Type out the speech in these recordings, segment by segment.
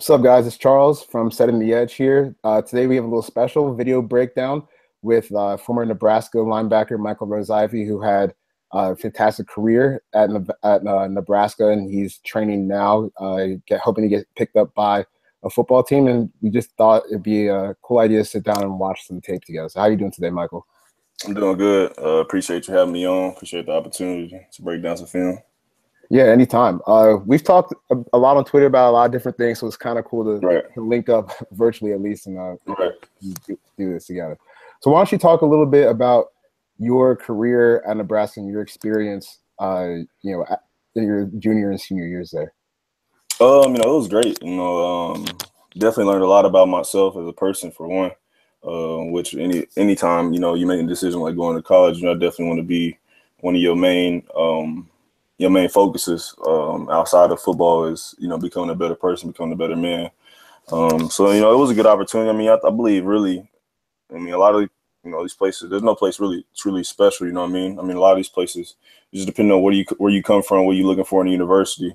What's up, guys? It's Charles from Setting the Edge here. Today we have a little special video breakdown with former Nebraska linebacker Michael Rose-Ivey, who had a fantastic career at Nebraska, and he's training now, hoping to get picked up by a football team. And we just thought it'd be a cool idea to sit down and watch some tape together. So how are you doing today, Michael? I'm doing good. Appreciate you having me on. Appreciate the opportunity to break down some film. Yeah, anytime. We've talked a lot on Twitter about a lot of different things, so it's kind of cool to link up virtually at least and do this together. So why don't you talk a little bit about your career at Nebraska and your experience, in your junior and senior years there? It was great. Definitely learned a lot about myself as a person for one. Which anytime you make a decision like going to college, I definitely want to be one of your main focuses outside of football is becoming a better person, becoming a better man. So it was a good opportunity. I believe really. A lot of these places, there's no place really truly special. A lot of these places just depending on where you come from, what you're looking for in a university.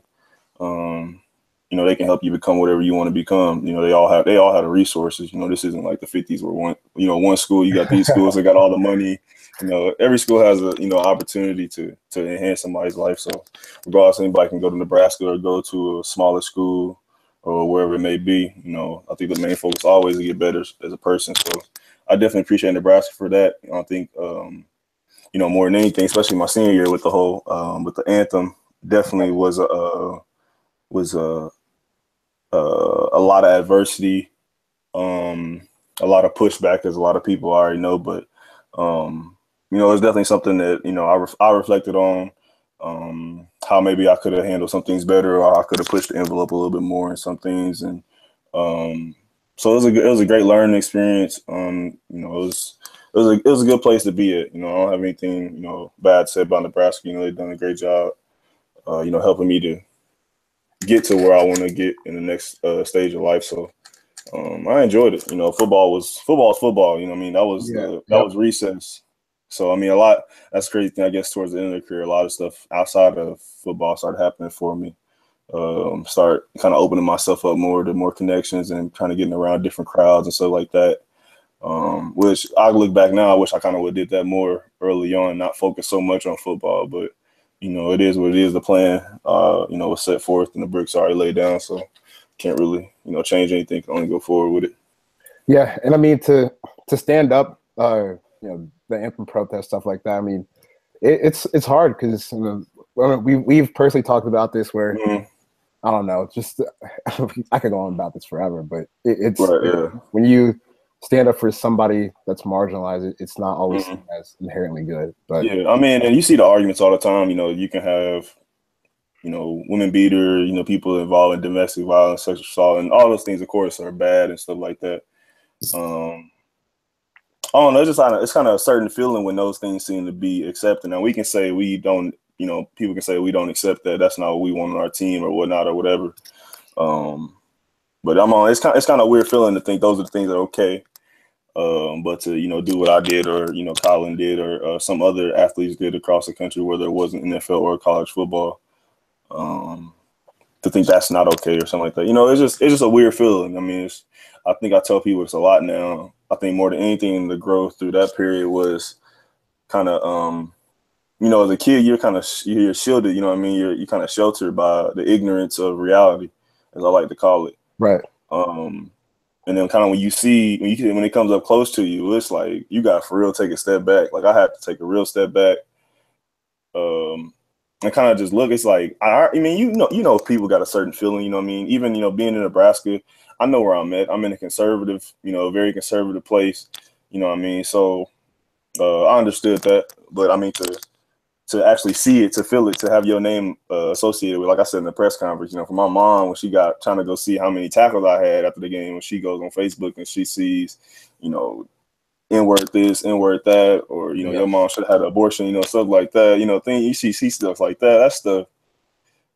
They can help you become whatever you want to become. They all have the resources. This isn't like the 50s where one school, you got these schools that got all the money. Every school has a opportunity to enhance somebody's life. So regardless, anybody can go to Nebraska or go to a smaller school or wherever it may be. I think the main focus always to get better as a person. So I definitely appreciate Nebraska for that. I think more than anything, especially my senior year with the whole with the anthem, definitely was a lot of adversity, a lot of pushback, as a lot of people already know. But it's definitely something that I reflected on, how maybe I could have handled some things better, or I could have pushed the envelope a little bit more in some things. And so it was a great learning experience. It was a good place to be at. I don't have anything bad to say about Nebraska. They've done a great job, helping me to get to where I want to get in the next stage of life. So I enjoyed it. Football was football. That was recess. So a lot. That's crazy thing. I guess towards the end of the career, a lot of stuff outside of football started happening for me. Start kind of opening myself up more to more connections and kind of getting around different crowds and stuff like that. Which I look back now, I wish I kind of would have did that more early on, not focus so much on football. But it is what it is. The plan, was set forth and the bricks already laid down. So can't really, change anything. Can only go forward with it. Yeah, and to stand up, the anthem protest, stuff like that. It's hard because we've personally talked about this where I don't know, just I could go on about this forever, but when you stand up for somebody that's marginalized, it's not always seen as inherently good. But yeah, and you see the arguments all the time. You can have women beater, people involved in domestic violence, sexual assault, and all those things, of course, are bad and stuff like that. I don't know. It's kind of a certain feeling when those things seem to be accepted. Now we can say we don't, people can say we don't accept that. That's not what we want on our team or whatnot or whatever. But it's kind of a weird feeling to think those are the things that are okay. But to do what I did, or Colin did, or some other athletes did across the country, whether it wasn't NFL or college football, to think that's not okay or something like that. It's just a weird feeling. I think I tell people it's a lot now. I think more than anything, the growth through that period was kind of, as a kid, you're shielded. You're kind of sheltered by the ignorance of reality, as I like to call it. Right. And then kind of when it comes up close to you, it's like you got to for real take a step back. Like I had to take a real step back, and kind of just look. It's like people got a certain feeling. Even being in Nebraska, I know where I'm at. I'm in a conservative, very conservative place. So I understood that, but to actually see it, to feel it, to have your name associated with, like I said in the press conference, for my mom, when she got trying to go see how many tackles I had after the game, when she goes on Facebook and she sees, N-word this, N-word that, or, your mom should have had an abortion, stuff like that, you see stuff like that. That's stuff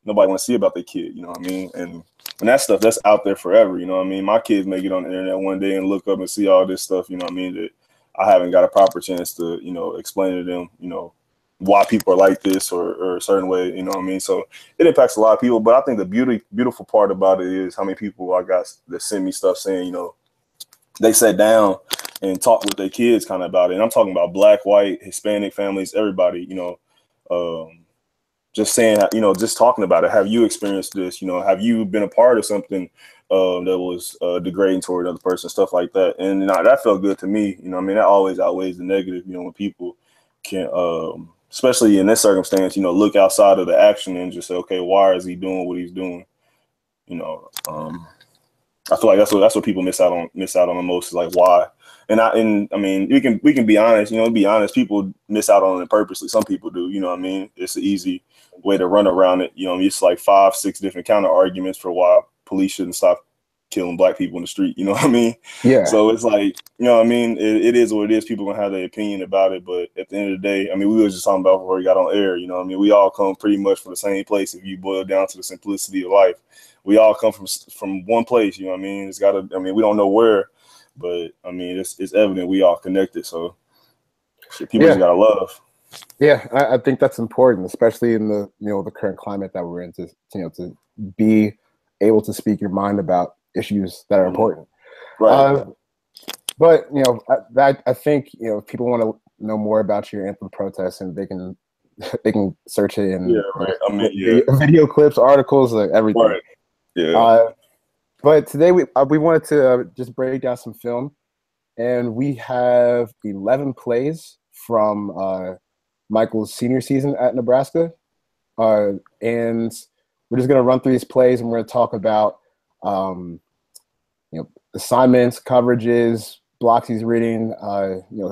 nobody wants to see about their kid, And that stuff, that's out there forever, My kids may get on the internet one day and look up and see all this stuff, that I haven't got a proper chance to, explain to them, why people are like this or a certain way, you know what I mean? So it impacts a lot of people. But I think the beautiful part about it is how many people I got that send me stuff saying, you know, they sat down and talked with their kids kind of about it. And I'm talking about Black, white, Hispanic families, everybody, you know, just saying, you know, just talking about it. Have you experienced this? You know, have you been a part of something that was degrading toward another person, stuff like that? And that felt good to me. You know, I mean, that always outweighs the negative, you know, when people can, especially in this circumstance, you know, look outside of the action and just say, okay, why is he doing what he's doing? You know, I feel like that's what people miss out on the most, is like why. And I mean, we can be honest, you know, people miss out on it purposely. Some people do, you know what I mean? It's an easy way to run around it. You know, it's like 5-6 different counter arguments for why police shouldn't stop killing Black people in the street. You know what I mean? Yeah. So it's like, you know what I mean? It is what it is. People gonna have their opinion about it, but at the end of the day, I mean, we were just talking about before we got on air. You know what I mean? We all come pretty much from the same place. If you boil down to the simplicity of life, we all come from one place. You know what I mean? We don't know where, but I mean, it's evident we all connected. So people just gotta love. Yeah, I think that's important, especially in the the current climate that we're in, to be able to speak your mind about issues that are important. Right. But I think if people want to know more about your anthem protests, and they can search it and video clips, articles, like everything. Right. Yeah. But today we wanted to just break down some film, and we have 11 plays from Michael's senior season at Nebraska, and we're just going to run through these plays, and we're going to talk about assignments, coverages, blocks he's reading,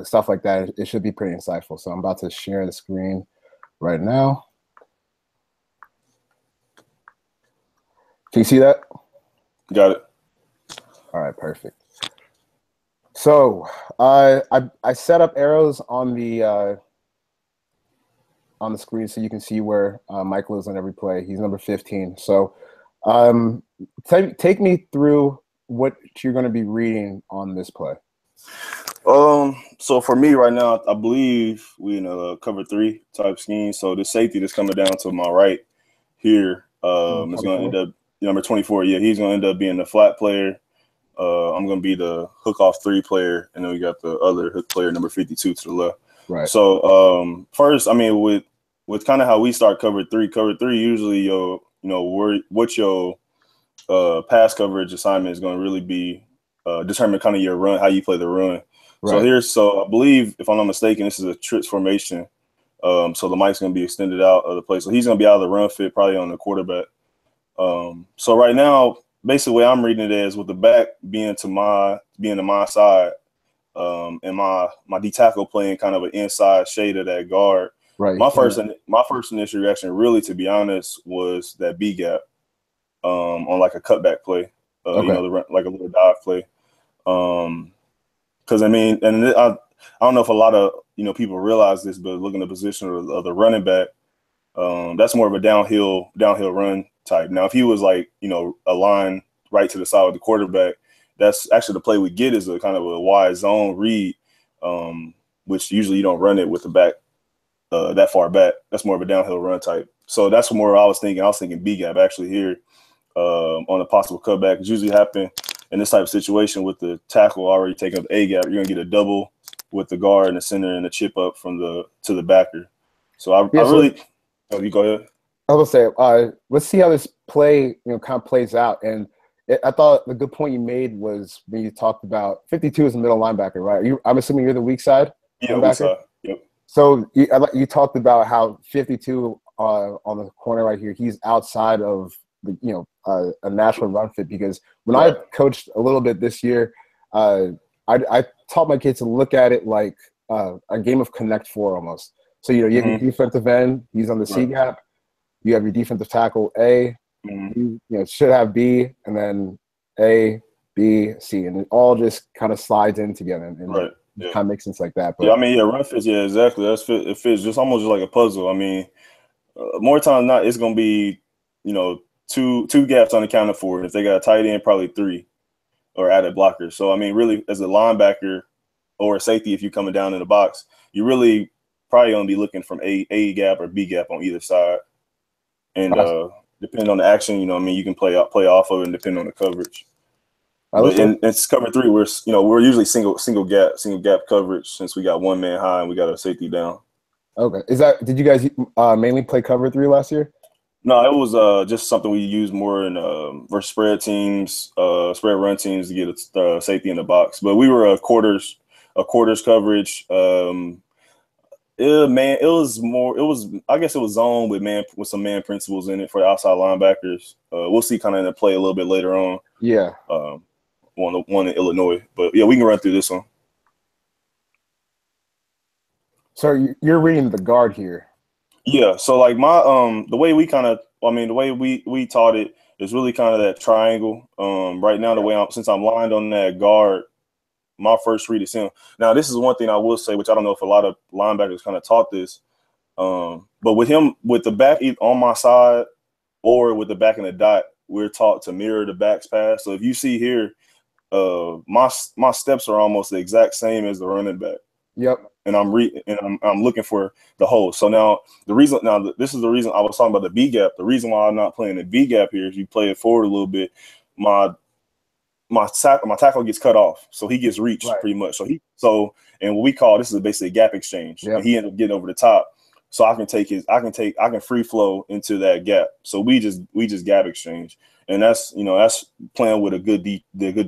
stuff like that. It should be pretty insightful. So I'm about to share the screen right now. Can you see that? Got it. All right, perfect. So I set up arrows on the screen so you can see where Michael is on every play. He's number 15. So take me through what you're going to be reading on this play. So for me right now, I believe we in a cover 3 type scheme. So the safety that's coming down to my right here is going to end up number 24. Yeah, he's going to end up being the flat player. I'm going to be the hook off 3 player, and then we got the other hook player, number 52, to the left. Right. So first, I mean, with kind of how we start cover 3 usually what your pass coverage assignment is going to really be determine kind of your run, how you play the run. Right. So I believe, if I'm not mistaken, this is a trips formation. So the mic's going to be extended out of the play. So he's going to be out of the run fit, probably on the quarterback. So right now, basically, the way I'm reading it is with the back being to my side, and my D tackle playing kind of an inside shade of that guard. Right. My first initial reaction, really, to be honest, was that B gap on like a cutback play, like a little dive play. Because I mean, and I don't know if a lot of people realize this, but looking at the position of the running back, that's more of a downhill run type. Now, if he was like a line right to the side of the quarterback, that's actually the play we get is a kind of a wide zone read, which usually you don't run it with the back that far back. That's more of a downhill run type. So that's more I was thinking. I was thinking B gap actually here on a possible cutback. It usually happen in this type of situation with the tackle already taking up A gap. You're gonna get a double with the guard in the center and a chip up to the backer. So I really. Oh, you go ahead. I was gonna say, let's see how this play kind of plays out. And I thought the good point you made was when you talked about 52 is the middle linebacker, right? I'm assuming you're the weak side. Yeah, weak side. Yep. So you talked about how 52 on the corner right here, he's outside of the a natural run fit, because when I coached a little bit this year, I taught my kids to look at it like a game of Connect Four almost. So you have your defensive end, he's on the C gap. You have your defensive tackle A. You should have B, and then A, B, C, and it all just kind of slides in together, and kind of makes sense like that. But run fits. Yeah, exactly. It fits just almost like a puzzle. I mean, more times than not, it's gonna be two gaps unaccounted for. And if they got a tight end, probably 3 or added blockers. So I mean, really, as a linebacker or a safety, if you're coming down in the box, you really probably gonna be looking from A gap or B gap on either side, and depending on the action, you know, what I mean, you can play off of it, and depending on the coverage. But in it's cover 3, we're usually single gap coverage since we got one man high and we got a safety down. Okay, did you guys mainly play cover 3 last year? No, it was just something we used more in versus spread teams, spread run teams to get a safety in the box. But we were a quarters coverage. I guess it was zone with some man principles in it for the outside linebackers. We'll see kind of in the play a little bit later on. Yeah. One in Illinois, but yeah, we can run through this one. So you're reading the guard here. Yeah. So like the way we taught it is really kind of that triangle. Right now, the way since I'm lined on that guard, my first read is him. Now, this is one thing I will say, which I don't know if a lot of linebackers kind of taught this, but with him, with the back on my side or with the back in the dot, we're taught to mirror the back's pass. So if you see here, my steps are almost the exact same as the running back. Yep. And I'm looking for the hole. So this is the reason I was talking about the B gap. The reason why I'm not playing the B gap here is you play it forward a little bit. My tackle gets cut off, so he gets reached pretty much. And what we call this is basically a gap exchange. Yep. And he ended up getting over the top, so I can free flow into that gap. So we just gap exchange, and that's playing with a good D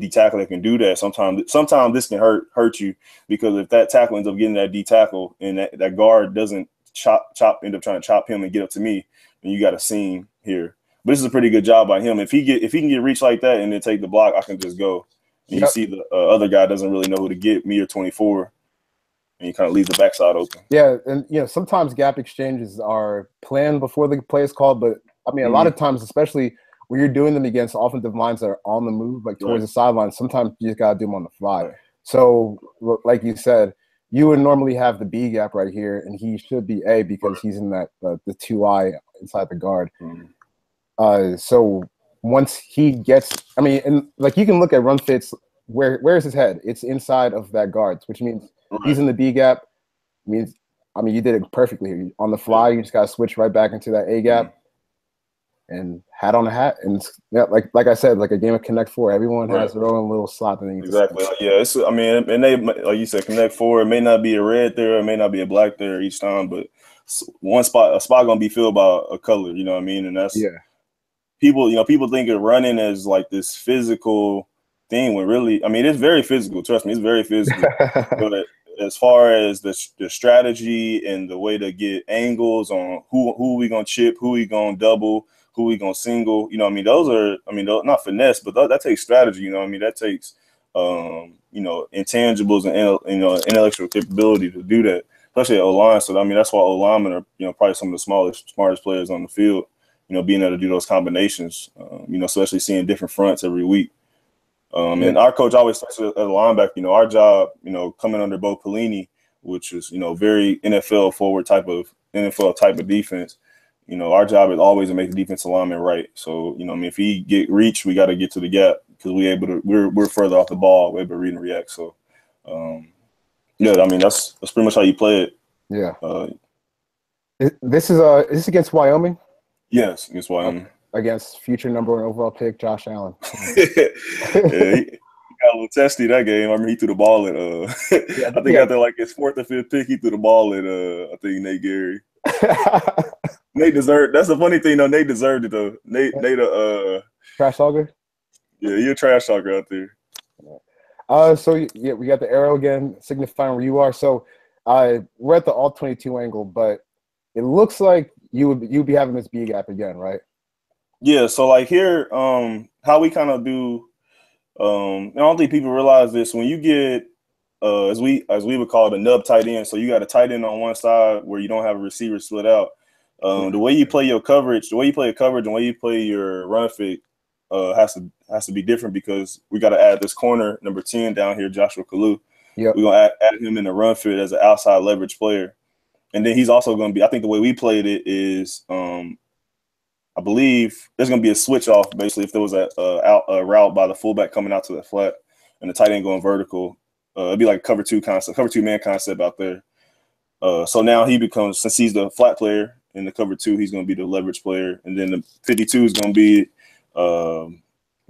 tackle that can do that. Sometimes this can hurt you because if that tackle ends up getting that D tackle and that guard doesn't end up trying to chop him and get up to me, then you got a seam here. But this is a pretty good job by him. If he can get reached like that and then take the block, I can just go. And you see the other guy doesn't really know who to get, me or 24, and you kind of leave the backside open. Yeah, and sometimes gap exchanges are planned before the play is called, but I mean a lot of times, especially when you're doing them against offensive lines that are on the move, like towards the sideline, sometimes you just gotta do them on the fly. Right. So, like you said, you would normally have the B gap right here, and he should be A because he's in that the 2I inside the guard. So once he gets, and like you can look at run fits, where's his head? It's inside of that guard, which means he's in the B gap. You did it perfectly here. On the fly, you just got to switch right back into that A gap and hat on a hat. And yeah, like I said, like a game of Connect Four, everyone has their own little slot that they need exactly. to and they, like you said, Connect Four. It may not be a red there, it may not be a black there each time, but a spot gonna be filled by a color. You know what I mean? And that's people think of running as like this physical thing when really, it's very physical. Trust me, it's very physical. But as far as the strategy and the way to get angles on who we gonna chip, who we gonna double, who we gonna single, those are, those, not finesse, but that takes strategy. That takes intangibles and intellectual capability to do that, especially at O-line. So that's why O-linemen are probably some of the smartest players on the field. Being able to do those combinations, especially seeing different fronts every week. And our coach always says as a linebacker, our job, coming under Bo Pelini, which is, very NFL forward type of defense, our job is always to make the defensive lineman right. So, if he get reach, we got to get to the gap because we're further off the ball, we're able to read and react. So, that's pretty much how you play it. Yeah. This is against Wyoming? Yes, against Wyoming. Against future number 1 overall pick Josh Allen. He got a little testy that game. I mean, he threw the ball at I think after like his 4th or 5th pick, he threw the ball at I think Nate Gary. Nate deserved. That's the funny thing though. Nate deserved it though. Nate trash talker. Yeah, you're a trash talker out there. So yeah, we got the arrow again signifying where you are. So we're at the all 22 angle, but it looks like you'd be having this B gap again, right? Yeah, so like here, how we kind of do, I don't think people realize this. When you get, as we would call it, a nub tight end, so you got a tight end on one side where you don't have a receiver split out. The way you play your coverage, and the way you play your run fit has to be different because we got to add this corner, number 10 down here, Joshua Kalu. Yep. We're going to add him in the run fit as an outside leverage player. And then he's also going to be, I think the way we played it is, I believe there's going to be a switch off basically if there was a route by the fullback coming out to the flat and the tight end going vertical. It'd be like cover 2 man concept out there. So now he becomes, since he's the flat player in the cover 2, he's going to be the leverage player, and then the 52 is going to be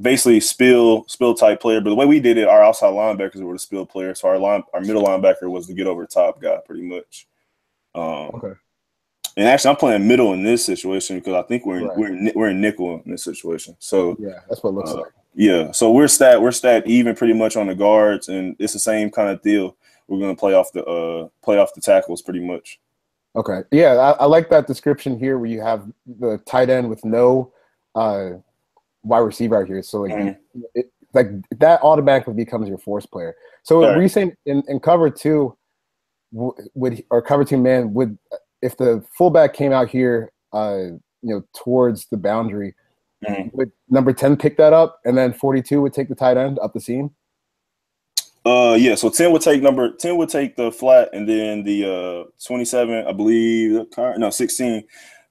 basically spill type player. But the way we did it, our outside linebackers were the spill players, so our middle linebacker was the get over the top guy, pretty much. Okay. And actually, I'm playing middle in this situation because I think we're in nickel in this situation. So yeah, that's what it looks like. Yeah, so we're stat even pretty much on the guards, and it's the same kind of deal. We're going to play off the tackles pretty much. Okay, yeah, I like that description here where you have the tight end with no wide receiver out here. So like that automatically becomes your force player. So were you saying in cover 2 or cover 2 man would, if the fullback came out here, towards the boundary, would number 10 pick that up, and then 42 would take the tight end up the seam? Yeah. So 10 would take the flat, and then the 27, I believe, 16.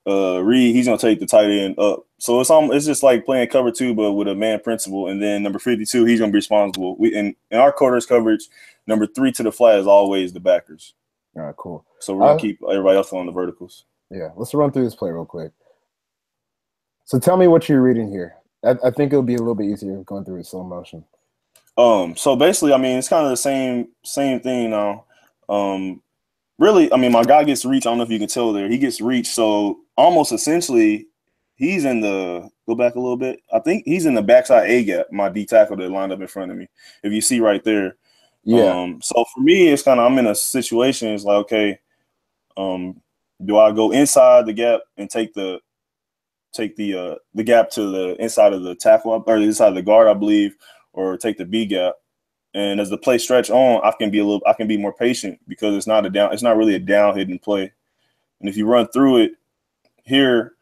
Reed, he's gonna take the tight end up. So it's just like playing cover 2, but with a man principle. And then number 52, he's gonna be responsible. In our quarters coverage, number 3 to the flat is always the backers. All right, cool. So we're gonna keep everybody else on the verticals. Yeah, let's run through this play real quick. So tell me what you're reading here. I think it'll be a little bit easier going through it slow motion. So basically, I mean, it's kind of the same thing now. Really, I mean, my guy gets reach. I don't know if you can tell there. He gets reach. So almost essentially, he's in the – go back a little bit. I think he's in the backside A gap, my D tackle that lined up in front of me. If you see right there. Yeah. So for me, it's kind of – I'm in a situation. It's like, okay, do I go inside the gap and take the gap to the inside of the tackle or the inside of the guard, I believe, or take the B gap? And as the play stretch on, I can be more patient because it's not really a down hidden play. And if you run through it here,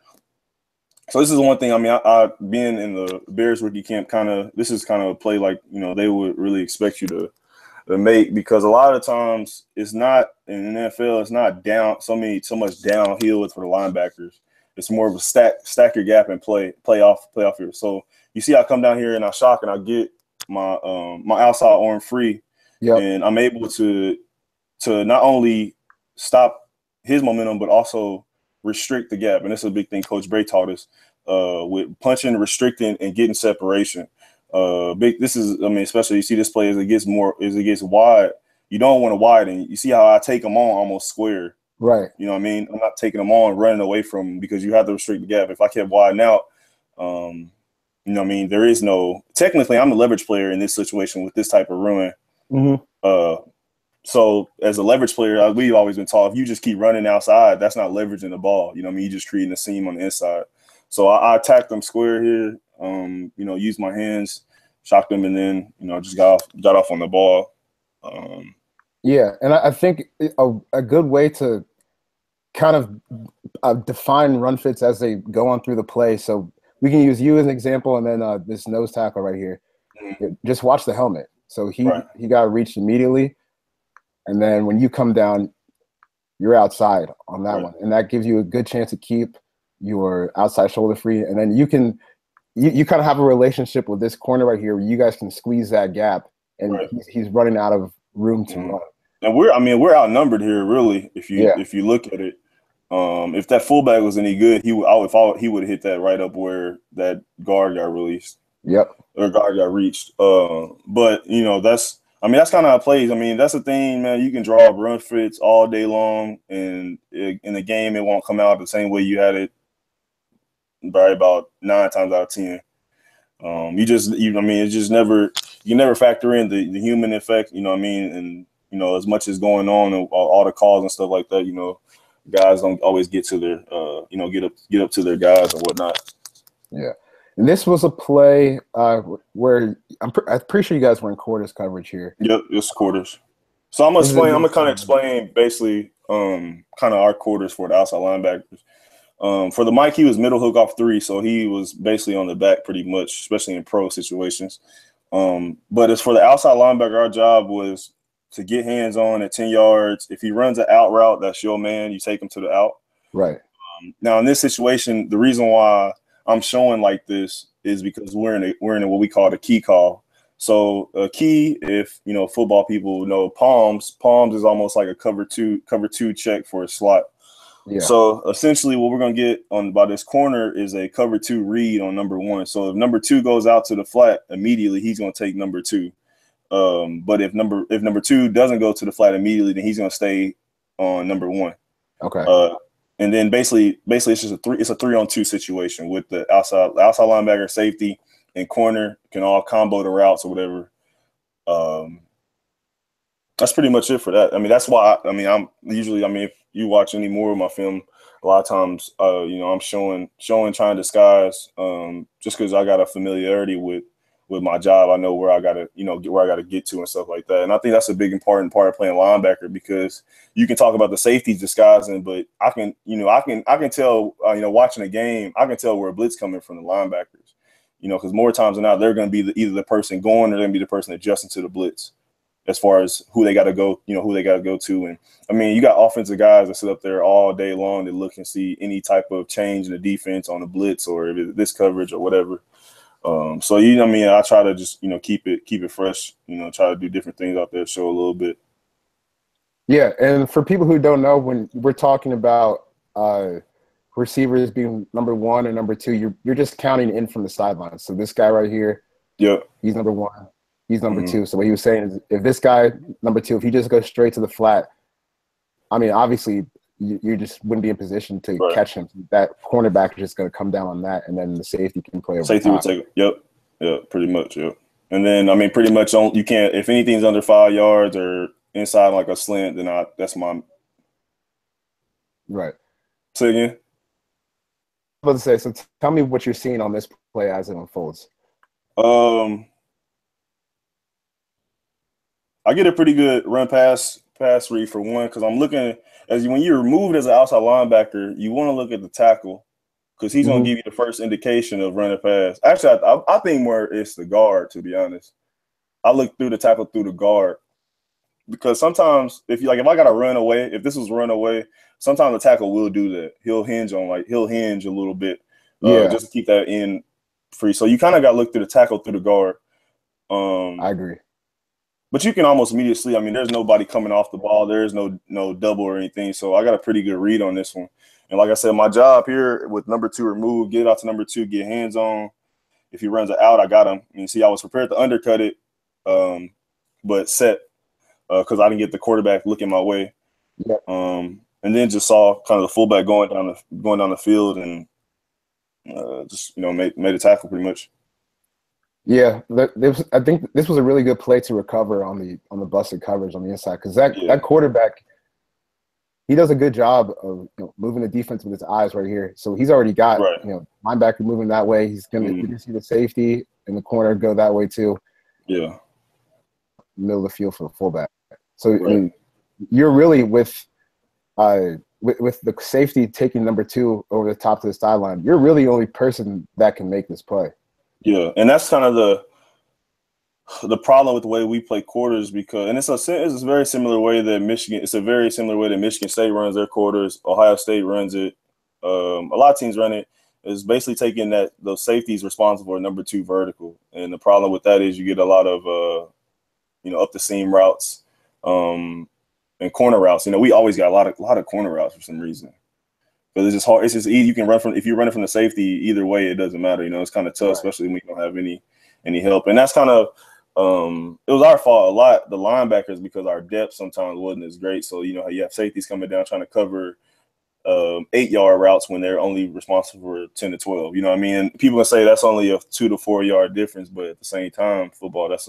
so this is the one thing. I mean, I being in the Bears rookie camp, this is kind of a play like they would really expect you to make, because a lot of times it's not in the NFL. It's not so much downhill for the linebackers. It's more of a stack your gap and play off here. So you see, I come down here and I shock and I get my outside arm free, and I'm able to not only stop his momentum but also restrict the gap. And this is a big thing Coach Bray taught us with punching, restricting, and getting separation. Especially you see this play as it gets wide. You don't want to widen. You see how I take them on almost square. Right. You know what I mean? I'm not taking them on, running away from them, because you have to restrict the gap. If I kept widening out, you know what I mean? There is no – technically, I'm a leverage player in this situation with this type of run. Mm-hmm. So as a leverage player, we've always been taught if you just keep running outside, that's not leveraging the ball. You know what I mean? You're just creating a seam on the inside. So I attacked them square here, used my hands, shocked them, and then, just got off on the ball. Yeah, and I think a good way to kind of define run fits as they go on through the play. So we can use you as an example, and then this nose tackle right here. Just watch the helmet. So he got reached immediately, and then when you come down, you're outside on that one, and that gives you a good chance to keep your outside shoulder free, and then you kind of have a relationship with this corner right here where you guys can squeeze that gap, and he's running out of room to run. And we're outnumbered here, really. If you look at it, if that fullback was any good, he would have hit that right up where that guard got released. Yep. Or guard got reached. But that's kind of how it plays. I mean, that's the thing, man. You can draw up run fits all day long, and in the game, it won't come out the same way you had it. By about 9 times out of 10. It's just never, you never factor in the human effect, you know what I mean? And, as much as going on and all the calls and stuff like that, guys don't always get to their, get up to their guys and whatnot. Yeah. And this was a play where I'm pretty sure you guys were in quarters coverage here. Yep, it's quarters. So I'm gonna kind of explain basically kind of our quarters for the outside linebackers. For the Mike, he was middle hook off 3, so he was basically on the back pretty much, especially in pro situations. But as for the outside linebacker, our job was to get hands on at 10 yards. If he runs an out route, that's your man. You take him to the out. Right. Now in this situation, the reason why I'm showing like this is because we're in what we call the key call. So a key, if football people know, palms is almost like a cover two check for a slot. Yeah. So essentially, what we're gonna get on by this corner is a cover 2 read on number 1. So if number 2 goes out to the flat immediately, he's gonna take number 2. But if number 2 doesn't go to the flat immediately, then he's gonna stay on number 1. Okay. And then basically it's just a 3-on-2 situation with the outside linebacker, safety, and corner can all combo the routes or whatever. That's pretty much it for that. I mean, that's why I'm usually, if you watch any more of my film, a lot of times, I'm showing trying to disguise, just because I got a familiarity with my job. I know where I gotta, where I gotta get to and stuff like that. And I think that's a big important part of playing linebacker, because you can talk about the safeties disguising, but I can tell, watching a game, I can tell where a blitz coming from the linebackers, because more times than not, they're going to be either the person going or they're going to be the person adjusting to the blitz, as far as who they got to go, who they got to go to. And I mean, you got offensive guys that sit up there all day long to look and see any type of change in the defense on the blitz or if it's this coverage or whatever. So I try to just keep it fresh. Try to do different things out there, show a little bit. Yeah, and for people who don't know, when we're talking about receivers being number 1 and number 2, you're just counting in from the sidelines. So this guy right here, he's number 1. He's number 2. So what he was saying is, if this guy, number 2, if he just goes straight to the flat, I mean, obviously you just wouldn't be in position to catch him. That cornerback is just going to come down on that, and then the safety can play over safety top. would take it. Yep, pretty much. Yep. And then pretty much you can't, if anything's under 5 yards or inside like a slant, then that's my right. Say again. I was about to say, so tell me what you're seeing on this play as it unfolds. I get a pretty good run pass read for one, because I'm looking when you're moved as an outside linebacker, you want to look at the tackle, because he's going to give you the first indication of run a pass. Actually, I think more it's the guard, to be honest. I look through the tackle through the guard, because sometimes if I got to run away, if this was run away, sometimes the tackle will do that. He'll hinge a little bit, just to keep that end free. So you kind of got to look through the tackle through the guard. I agree. But you can almost immediately see, there's nobody coming off the ball. There's no double or anything. So I got a pretty good read on this one. And like I said, my job here with number 2 removed, get out to number 2, get hands on. If he runs it out, I got him. And see, I was prepared to undercut it, but set, because I didn't get the quarterback looking my way. Yeah. And then just saw kind of the fullback going down the field and just made a tackle pretty much. Yeah, I think this was a really good play to recover on the busted coverage on the inside, because that quarterback, he does a good job of moving the defense with his eyes right here. So he's already got linebacker moving that way. He's gonna see the safety in the corner go that way too. Yeah, middle of the field for the fullback. So I mean, you're really with the safety taking number 2 over the top to the sideline. You're really the only person that can make this play. Yeah, and that's kind of the problem with the way we play quarters, because it's a very similar way that Michigan State runs their quarters. Ohio State runs it. A lot of teams run it. It's basically taking those safeties responsible for number 2 vertical, and the problem with that is you get a lot of up the seam routes, and corner routes. We always got a lot of corner routes for some reason. But it's just hard. It's just easy. You can if you're running from the safety, either way, it doesn't matter. It's kind of tough, especially when you don't have any help. And that's kind of it was our fault a lot, the linebackers, because our depth sometimes wasn't as great. So you have safeties coming down trying to cover 8-yard routes when they're only responsible for 10 to 12. You know what I mean? People can say that's only a 2 to 4 yard difference, but at the same time, football, that's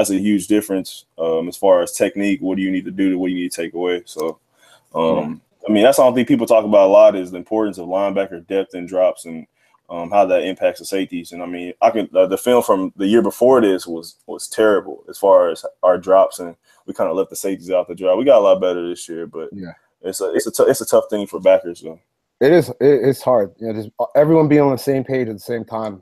a huge difference as far as technique. What do you need to do? What do you need to take away? So. That's the only thing people talk about a lot is the importance of linebacker depth and drops and how that impacts the safeties. And the film from the year before this was terrible as far as our drops, and we kind of left the safeties out the drop. We got a lot better this year, but it's a tough thing for backers though. It is. It's hard. Just everyone being on the same page at the same time.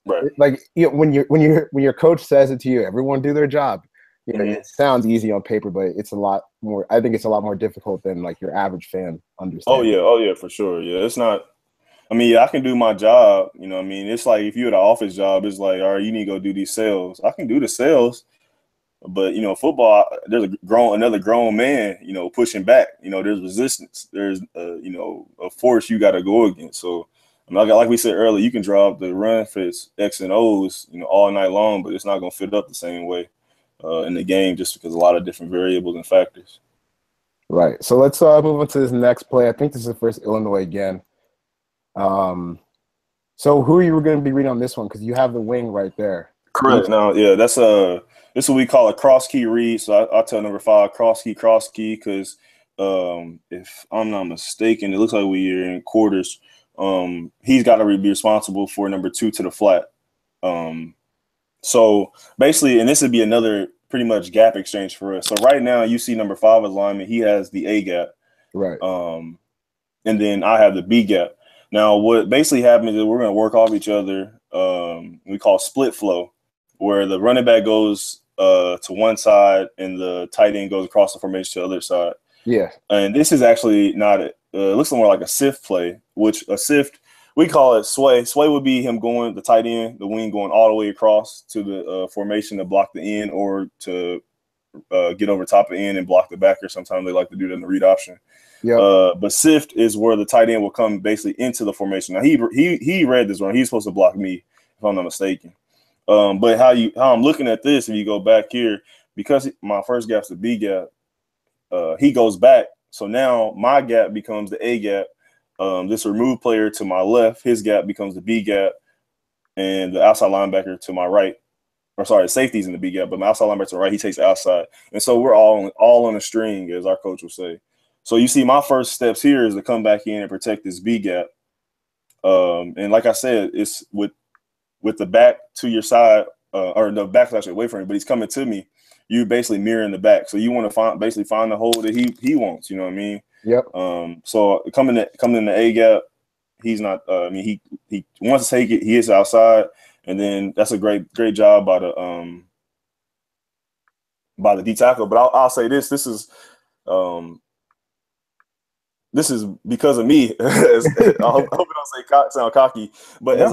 When your coach says it to you, everyone do their job. It sounds easy on paper, but it's a lot more. I think it's a lot more difficult than your average fan understands. Oh yeah, for sure. Yeah, it's not. I mean, yeah, I can do my job. You know what I mean? It's like if you had an office job, it's like, all right, you need to go do these sales. I can do the sales, but, football, there's another grown man, pushing back. There's resistance. There's, a force you got to go against. So, like we said earlier, you can draw up the run fits X and O's, all night long, but it's not going to fit up the same way in the game just because a lot of different variables and factors. Right. So let's move on to this next play. I think this is the first Illinois again. So who are you going to be reading on this one? Because you have the wing right there. Correct. Now, yeah, this is what we call a cross key read. So I tell number 5 cross key because if I'm not mistaken, it looks like we're in quarters. He's got to be responsible for number 2 to the flat. So basically, and this would be another pretty much gap exchange for us. So right now, you see number 5 as lineman. He has the A gap, right? And then I have the B gap. Now, what basically happens is we're going to work off each other. We call split flow, where the running back goes to one side and the tight end goes across the formation to the other side. Yeah. And this is actually not it looks more like a sift play, which a sift, we call it sway. Sway would be him going, the tight end, the wing going all the way across to the formation to block the end or to get over top of the end and block the backer. Sometimes they like to do that in the read option. Yeah. But sift is where the tight end will come basically into the formation. Now he read this wrong. He's supposed to block me, if I'm not mistaken. But how I'm looking at this, if you go back here, because my first gap's the B gap, he goes back. So now my gap becomes the A gap. This removed player to my left, his gap becomes the B gap, and the outside linebacker to my right, or sorry, safety's in the B gap, but my outside linebacker to the right, he takes the outside. And so we're all on a string, as our coach would say. So you see my first steps here is to come back in and protect this B gap. And like I said, it's with the back to your side, or the back's actually away from me, but he's coming to me. You basically mirroring the back. So you want to basically find the hole that he wants, you know what I mean? Yep. So coming in the A gap, he's not he wants to take it, he is outside, and then that's a great job by the D tackle. But I'll say this is because of me. I hope I don't sound cocky, but yeah.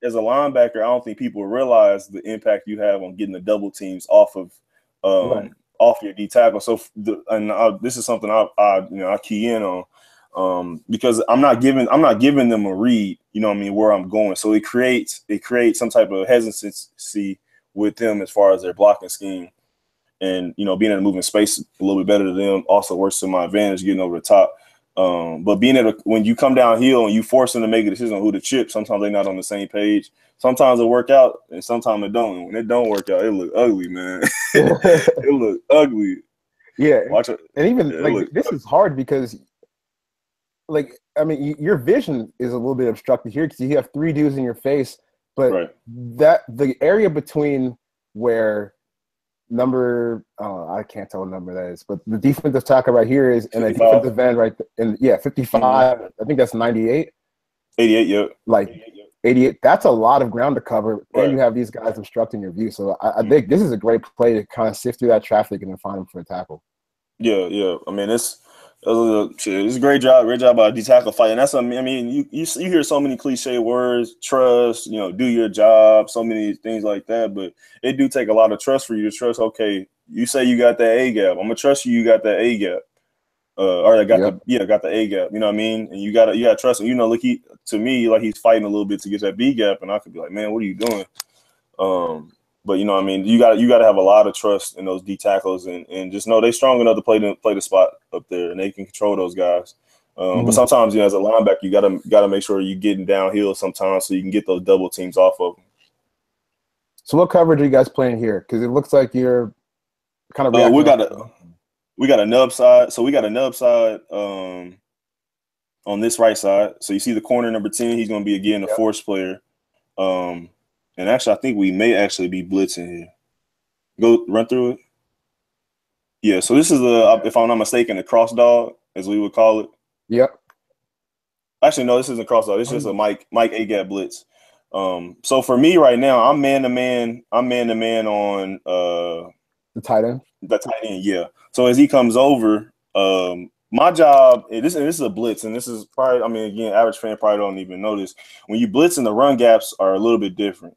As a linebacker, I don't think people realize the impact you have on getting the double teams off of off your D tackle. So this is something I key in on because I'm not giving them a read, you know what I mean, where I'm going. So it creates some type of hesitancy with them as far as their blocking scheme. And, being able to move in space a little bit better to them also works to my advantage getting over the top. But being able to, when you come downhill and you force them to make a decision on who to chip, sometimes they're not on the same page. Sometimes it work out and sometimes it don't. And when it don't work out, it look ugly, man. It look ugly. Yeah. Watch it. And even this is hard because your vision is a little bit obstructed here because you have 3 dudes in your face, but that the area between where I can't tell what number that is, but the defensive tackle right here is in a defensive end right and 55. I think that's 98. 88, yeah. 88. That's a lot of ground to cover, and you have these guys obstructing your view. So I think this is a great play to kind of sift through that traffic and then find them for a tackle. Yeah. I mean, it's a great job by D tackle fight, and that's you hear so many cliche words, trust, do your job, so many things like that, but it do take a lot of trust for you to trust. Okay, you say you got that A gap, I'm gonna trust you got that A gap, or I got got the A gap, you know what I mean, and you gotta trust him. Look, to me like he's fighting a little bit to get that B gap, and I could be like, man, what are you doing? But you gotta have a lot of trust in those D tackles and just know they're strong enough to play the spot up there and they can control those guys. But sometimes as a linebacker you gotta make sure you're getting downhill sometimes so you can get those double teams off of them. So what coverage are you guys playing here? Because it looks like you're kind of we got a nub side. So we got a nub side on this right side. So you see the corner number 10. He's going to be again a force player. And actually, I think we may actually be blitzing here. Go run through it. Yeah, so this is if I'm not mistaken, a cross dog, as we would call it. Yep. Actually, no, this isn't cross dog. It's just a Mike A gap blitz. So for me right now, I'm man to man. I'm man to man on the tight end. The tight end, yeah. So as he comes over, my job, this is a blitz, and this is probably, I mean, again, average fan probably don't even notice. When you blitz and the run gaps are a little bit different.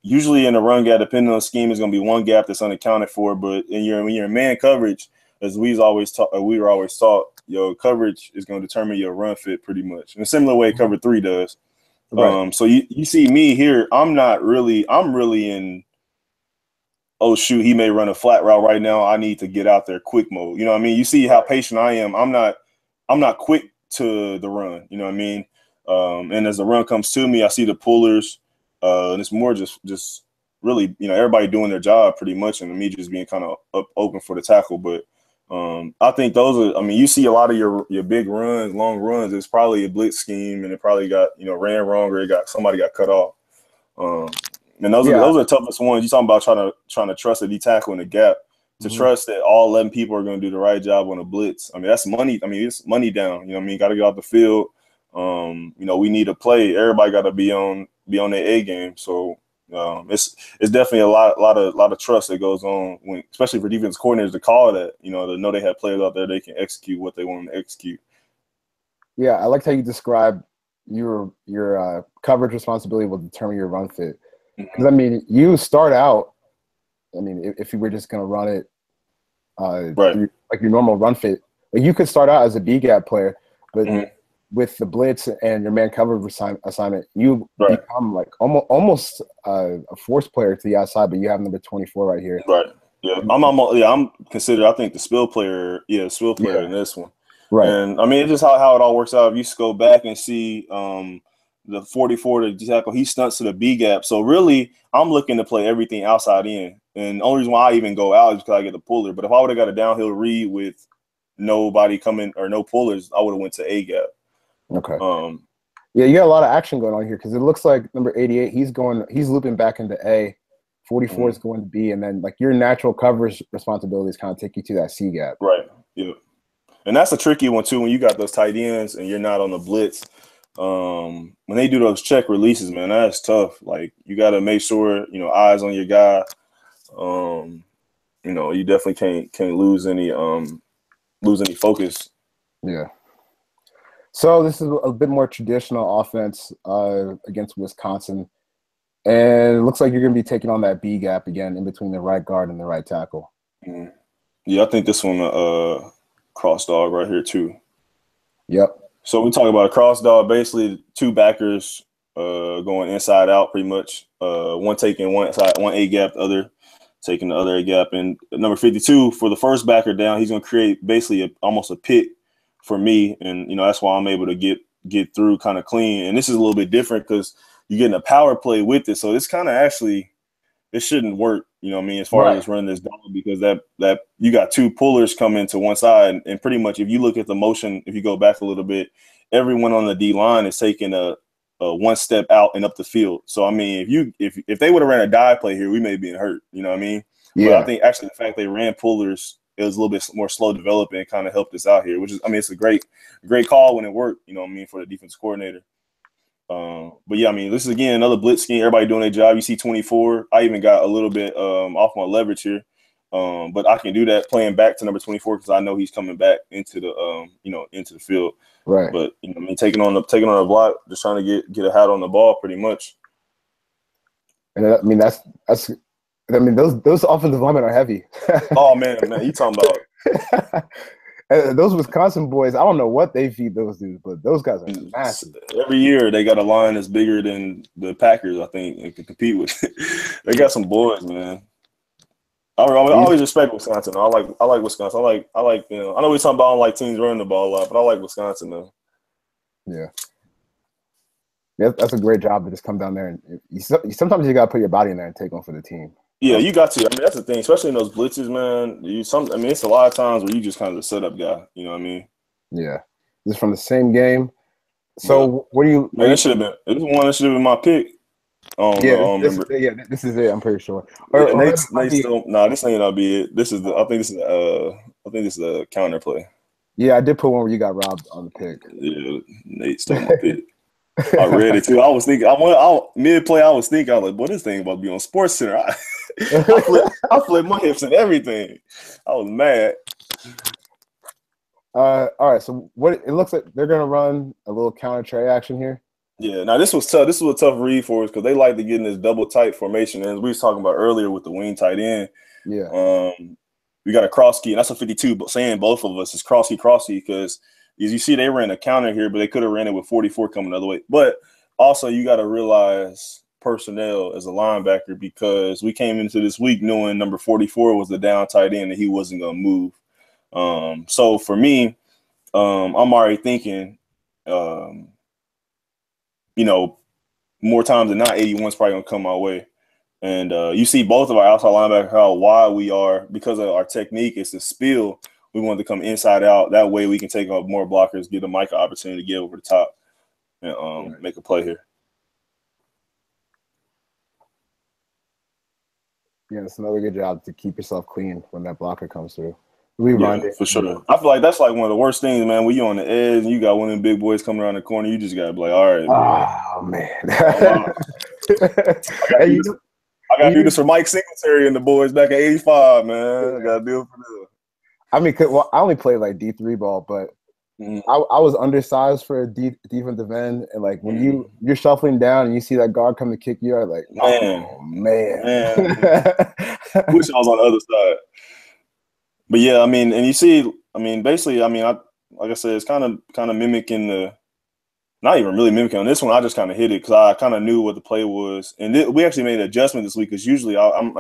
Usually in the run gap, depending on the scheme, is going to be one gap that's unaccounted for. But when you're in man coverage, as we were always taught, your coverage is going to determine your run fit pretty much in a similar way cover 3 does. Right. So you see me here, I'm really in, oh shoot, he may run a flat route right now, I need to get out there quick mode. You know what I mean? You see how patient I am. I'm not quick to the run, you know what I mean? And as the run comes to me, I see the pullers, and it's more just really, you know, everybody doing their job pretty much, and me just being kind of open for the tackle. But I think those are, I mean, you see a lot of your big runs, long runs, it's probably a blitz scheme, and it probably got, you know, ran wrong, or somebody got cut off. And those are the toughest ones. You're talking about trying to trust a D tackle in the gap, to trust that all 11 people are going to do the right job on a blitz. I mean, that's money. I mean, it's money down. You know what I mean? Got to get off the field. You know, we need to play. Everybody got to be on their A game. So it's definitely a lot of trust that goes on when, especially for defense coordinators, to call that. You know, to know they have players out there they can execute what they want to execute. Yeah, I liked how you describe your coverage responsibility will determine your run fit. Because, I mean, you start out, I mean, if you were just going to run it right, like your normal run fit, like you could start out as a B-gap player, but with the blitz and your man coverage assignment, you become like almost a force player to the outside, but you have number 24 right here. Right. Yeah. I'm considered, I think, the spill player. Yeah, the spill player in this one. Right. And, I mean, it's just how it all works out. If you go back and see the 44 to tackle, he stunts to the B gap. So really, I'm looking to play everything outside in. And the only reason why I even go out is because I get the puller. But if I would have got a downhill read with nobody coming or no pullers, I would have went to A gap. Okay. Yeah, you got a lot of action going on here, because it looks like number 88, he's looping back into A. 44 is going to B, and then like your natural coverage responsibilities kind of take you to that C gap. Right. Yeah. And that's a tricky one too when you got those tight ends and you're not on the blitz. When they do those check releases, man, that's tough. Like, you got to make sure, you know, eyes on your guy. You know, you definitely can't lose any focus. Yeah. So this is a bit more traditional offense against Wisconsin, and it looks like you're going to be taking on that B gap again in between the right guard and the right tackle. Yeah, I think this one cross dog right here too. Yep. So we talk about a cross dog, basically two backers going inside out pretty much. One taking one side, one A gap, the other taking the other A gap. And number 52, for the first backer down, he's going to create basically almost a pit for me. And, you know, that's why I'm able to get through kind of clean. And this is a little bit different because you're getting a power play with it. So this kind of actually, it shouldn't work, you know what I mean, as far as just running this dog, because that you got two pullers coming to one side. And pretty much if you look at the motion, if you go back a little bit, everyone on the D line is taking a one step out and up the field. So, I mean, if they would have ran a dive play here, we may be hurt, you know what I mean? Yeah. But I think actually the fact they ran pullers, it was a little bit more slow developing and kind of helped us out here, which is, I mean, it's a great call when it worked, you know what I mean, for the defense coordinator. But yeah, I mean, this is again another blitz scheme. Everybody doing their job. You see 24. I even got a little bit off my leverage here, but I can do that playing back to number 24 because I know he's coming back into the into the field. Right. But you know, I mean, taking on the block, just trying to get a hat on the ball, pretty much. And I mean, that's. I mean, those offensive linemen are heavy. Oh man, you talking about. Those Wisconsin boys, I don't know what they feed those dudes, but those guys are massive. Every year they got a line that's bigger than the Packers, I think, and can compete with. They got some boys, man. I always respect Wisconsin. I like Wisconsin. I like you know. I know we're talking about I don't like teams running the ball a lot, but I like Wisconsin though. Yeah. Yeah, that's a great job to just come down there and sometimes you got to put your body in there and take one for the team. Yeah, you got to. I mean, that's the thing, especially in those blitzes, man. I mean, it's a lot of times where you just kind of the setup guy. You know what I mean? Yeah. This is from the same game. So, what do you? Man, it should have been. This one that should have been my pick. This is it. I'm pretty sure. This ain't gonna be it. I think this is the counter play. Yeah, I did put one where you got robbed on the pick. Yeah, Nate stole my pick. I read it too. I was thinking, mid-play, I was like, boy, this thing about to be on Sports Center. I flipped my hips and everything. I was mad. All right. So what it looks like they're gonna run a little counter Trey action here. Yeah, now this was tough. This was a tough read for us because they like to get in this double tight formation. And as we was talking about earlier with the wing tight end, Yeah. we got a cross key, and that's a 52. But saying both of us is cross key because as you see, they ran a counter here, but they could have ran it with 44 coming the other way. But also, you got to realize personnel as a linebacker because we came into this week knowing number 44 was the down tight end and he wasn't going to move. So for me, I'm already thinking, more times than not, 81 is probably going to come my way. And you see both of our outside linebackers, how wide we are because of our technique. It's the spill. We want to come inside out. That way we can take up more blockers, give the Mike an opportunity to get over the top and make a play here. Yeah, it's another good job to keep yourself clean when that blocker comes through. For sure. I feel like that's like one of the worst things, man. When you on the edge and you got one of them big boys coming around the corner, you just gotta be like, all right, oh man. I gotta do this for Mike Singletary and the boys back in '85, man. I gotta do it for them. I mean, I only played like D3 ball, but I was undersized for a defensive end, and like when you're shuffling down and you see that guard come to kick you, I'm like, man. Wish I was on the other side. But yeah, I mean, and you see, I mean, basically, I mean, like I said, it's kind of mimicking not even really mimicking on this one. I just kind of hit it because I kind of knew what the play was, and we actually made an adjustment this week because usually I'm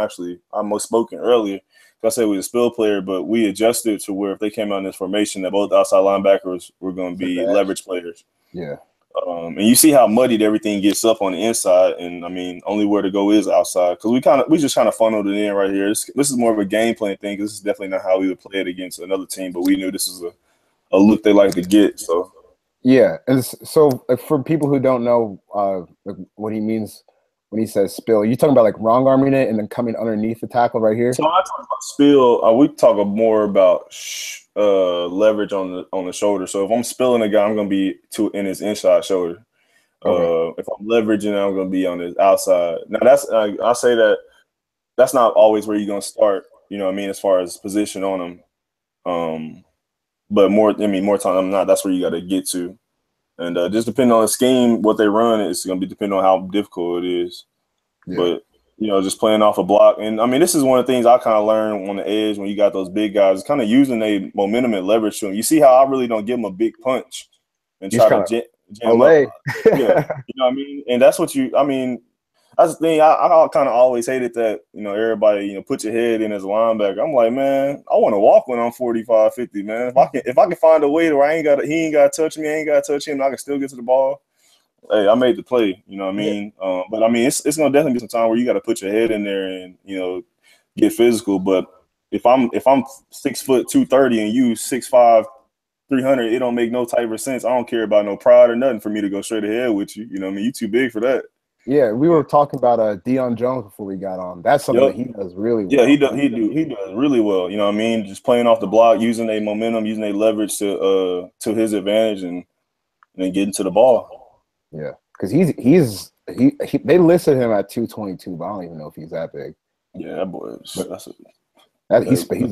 most spoken earlier. I said we were a spill player, but we adjusted to where if they came out in this formation, that both outside linebackers were going to be leverage players. Yeah. And you see how muddied everything gets up on the inside, and I mean, only where to go is outside because we just kind of funneled it in right here. This is more of a game plan thing. This is definitely not how we would play it against another team, but we knew this is a look they like to get. So yeah, and so like, for people who don't know like what he means when he says spill, you talking about like wrong arming it and then coming underneath the tackle right here? So I talk about spill. We talk more about leverage on the shoulder. So if I'm spilling a guy, I'm going to be in his inside shoulder. Okay. If I'm leveraging, I'm going to be on his outside. Now I say that's not always where you're going to start. You know what I mean, as far as position on him. But more time than not, that's where you got to get to. And just depending on the scheme, what they run, it's going to be depending on how difficult it is. Yeah. But, just playing off a block. And, I mean, this is one of the things I kind of learned on the edge when you got those big guys, kind of using a momentum and leverage to them. You see how I really don't give them a big punch and try to jam up. Yeah, you know what I mean? And that's what that's the thing. I kind of always hated that, everybody, put your head in as a linebacker. I'm like, man, I want to walk when I'm 45, 50, man. If I can find a way to where he ain't got to touch me, I ain't got to touch him, and I can still get to the ball. Hey, I made the play, you know what I mean? Yeah. But I mean, it's going to definitely be some time where you got to put your head in there and, get physical. But if I'm 6 foot 230 and you 6'5", 300, it don't make no type of sense. I don't care about no pride or nothing for me to go straight ahead with you. You know what I mean? You too big for that. Yeah, we were talking about Deion Jones before we got on. That's something that he does really well. Yeah, he does really well. You know what I mean? Just playing off the block, using a momentum, using a leverage to his advantage, and then getting to the ball. Yeah, because they listed him at 222, but I don't even know if he's that big. Yeah, that boy. He's a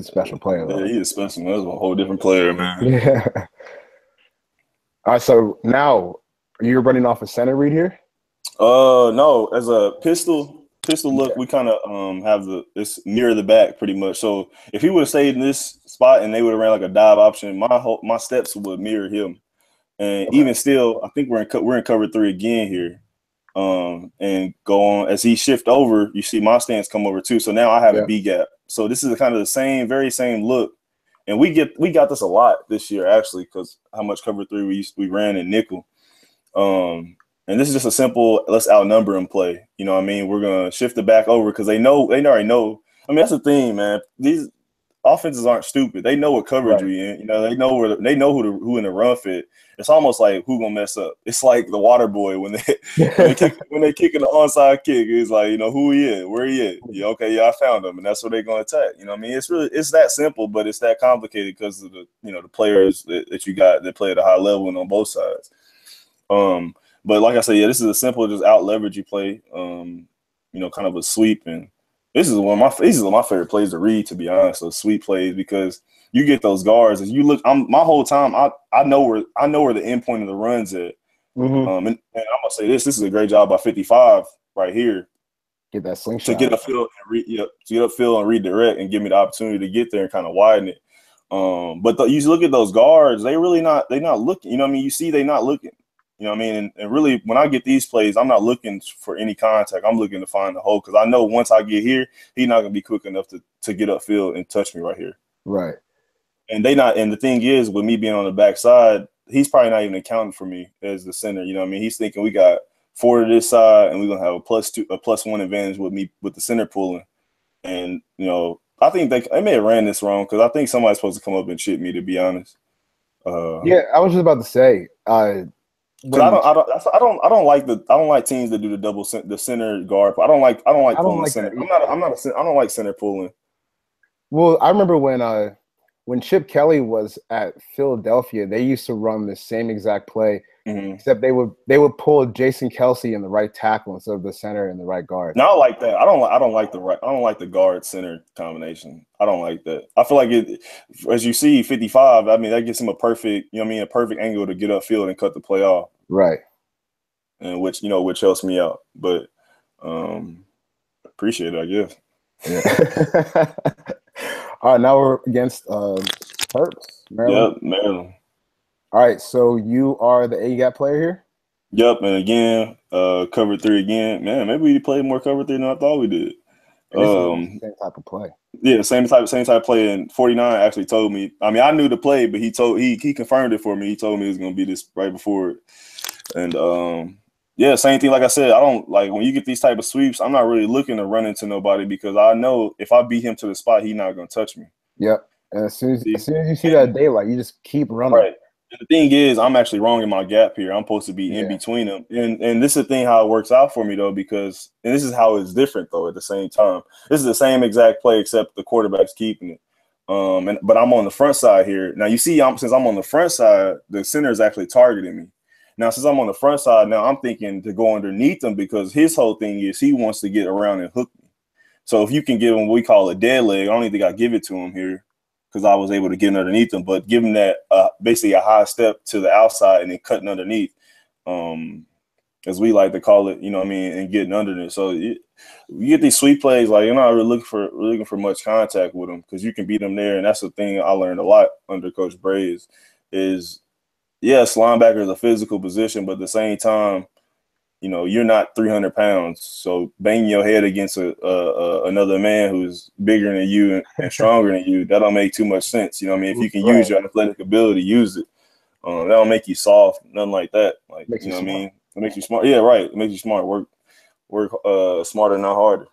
special player. Though. Yeah, he's special. That's a whole different player, man. Yeah. All right, so now you're running off a center read here. No, as a pistol look, we kind of have it's near the back pretty much. So if he would have stayed in this spot and they would have ran like a dive option, my steps would mirror him. And even still, I think we're in cover 3 again here. And go on as he shift over, you see my stance come over too. So now I have a B gap. So this is kind of the very same look. And we got this a lot this year actually because how much cover 3 we ran in nickel. And this is just a simple let's outnumber him play. You know what I mean? We're gonna shift it back over because they already know. I mean, that's the thing, man. These offenses aren't stupid. They know what coverage we in. They know who in the run fit. It's almost like who gonna mess up. It's like the water boy when they kicking the onside kick. It's like who he is, where he is. Yeah, okay, yeah, I found him, and that's where they're gonna attack. You know what I mean? It's that simple, but it's that complicated because of the players that you got that play at a high level and on both sides. But like I said, this is a simple just out leverage you play. Kind of a sweep, and this is one of my favorite plays to read, to be honest. So sweep plays because you get those guards. As you look, my whole time, I know where the end point of the run's at. And I'm gonna say this is a great job by 55 right here. Get that slingshot to get upfield and redirect and give me the opportunity to get there and kind of widen it. But you look at those guards, they're not looking. You know what I mean? You see they not looking. You know what I mean? And really, when I get these plays, I'm not looking for any contact. I'm looking to find the hole because I know once I get here, he's not going to be quick enough to get upfield and touch me right here. Right. And And the thing is, with me being on the backside, he's probably not even accounting for me as the center. You know what I mean? He's thinking we got 4 to this side, and we're going to have a +1 advantage with me with the center pulling. And, you know, I think they may have ran this wrong because I think somebody's supposed to come up and chip me, to be honest. Yeah, I was just about to say. I don't like teams that do the center guard. I don't like pulling the center. I don't like center pulling. Well, I remember when Chip Kelly was at Philadelphia, they used to run the same exact play, except they would pull Jason Kelce in the right tackle instead of the center and the right guard. No, I like that. I don't like the guard center combination. I don't like that. I feel like it, as you see 55. I mean, that gives him a perfect angle to get upfield and cut the play off. Right. And which helps me out. But appreciate it, I guess. Yeah. All right, now we're against Terps, Maryland. Yep, Maryland. All right, so you are the A-gap player here? Yep, and again, cover 3 again. Man, maybe we played more cover 3 than I thought we did. Same type of play. Yeah, same type of play. And 49 actually told me. I mean, I knew the play, but he confirmed it for me. He told me it was going to be this right before it. And yeah, same thing. Like I said, I don't like when you get these type of sweeps. I'm not really looking to run into nobody because I know if I beat him to the spot, he's not going to touch me. Yep. And as soon as you see that daylight, you just keep running. Right. And the thing is, I'm actually wrong in my gap here. I'm supposed to be in between them. And this is the thing how it works out for me, though, because – and this is how it's different, though, at the same time. This is the same exact play except the quarterback's keeping it. But I'm on the front side here. Now, you see, since I'm on the front side, the center is actually targeting me. Now, since I'm on the front side, now I'm thinking to go underneath him because his whole thing is he wants to get around and hook me. So if you can give him what we call a dead leg, I don't even think I give it to him here because I was able to get underneath him, but give him that basically a high step to the outside and then cutting underneath, as we like to call it, you know what I mean, and getting underneath. So you get these sweep plays, like you're not really looking for much contact with them because you can beat them there. And that's the thing I learned a lot under Coach Braves is, yes, linebacker is a physical position, but at the same time, you know, you're not 300 pounds. So banging your head against another man who's bigger than you and stronger than you, that don't make too much sense. You know what I mean? If you can use your athletic ability, use it. That don't make you soft, nothing like that. Like, you know what I mean? It makes you smart. Yeah, right. It makes you smart. Work smarter, not harder.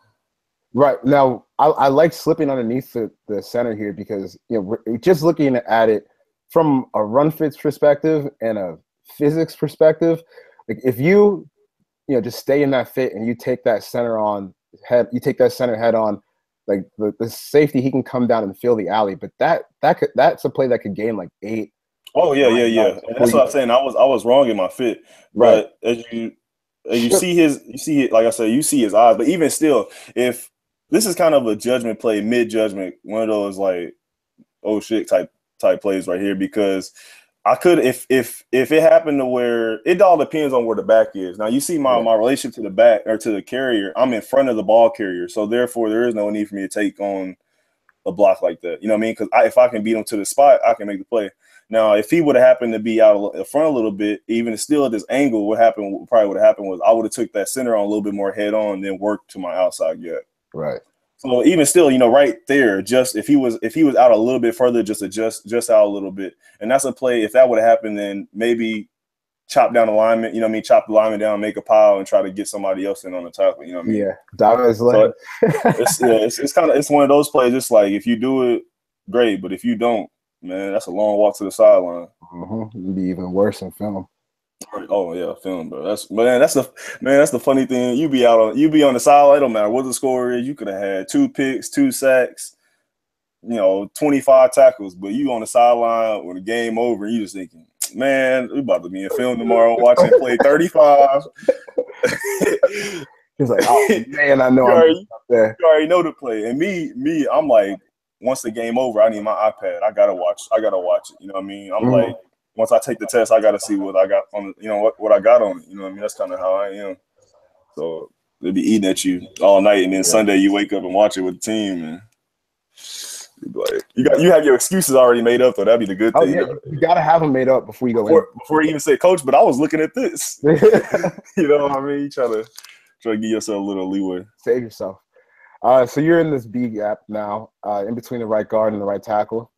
Right. Now, I like slipping underneath the center here because, you know, we're just looking at it from a run fits perspective and a physics perspective. Like if you just stay in that fit and you take that center head on, like the safety, he can come down and fill the alley. But that's a play that could gain like 8. Oh yeah. And that's what I'm saying. I was wrong in my fit. Right. But as you see it, like I said, you see his eyes. But even still, if this is kind of a judgment play, mid judgment, one of those like, oh shit type plays right here, because I could, if it happened to where it all depends on where the back is. Now you see my relation to the back or to the carrier, I'm in front of the ball carrier. So therefore there is no need for me to take on a block like that. You know what I mean? Because if I can beat him to the spot, I can make the play. Now, if he would have happened to be out in front a little bit, even still at this angle, what probably would have happened was I would have took that center on a little bit more head on, then worked to my outside gap. Right. So even still, you know, right there, just if he was out a little bit further, just adjust out a little bit. And that's a play. If that would have happened, then maybe chop down the lineman, you know what I mean? Chop the lineman down, make a pile, and try to get somebody else in on the top. You know what I mean? Yeah. So it's one of those plays. It's like if you do it, great, but if you don't, man, that's a long walk to the sideline. It'd be even worse in film. Oh yeah, film, bro. That's the funny thing. You be on the sideline. It don't matter what the score is. You could have had 2 picks, 2 sacks, 25 tackles, but you on the sideline when the game over, and you just thinking, man, we about to be in film tomorrow, watching play 35. He's like, oh man, I know you already know the play. And me, I'm like, once the game over, I need my iPad. I gotta watch it. You know what I mean? I'm like, once I take the test, I gotta see what I got on. What I got on it. You know what I mean? That's kind of how I am. So they'll be eating at you all night, and then Sunday you wake up and watch it with the team, and like you have your excuses already made up. So that'd be the good thing. Yeah, you gotta have them made up before you go in. Before you even say, Coach, but I was looking at this. You know what I mean? You try to give yourself a little leeway. Save yourself. So you're in this B gap now, in between the right guard and the right tackle.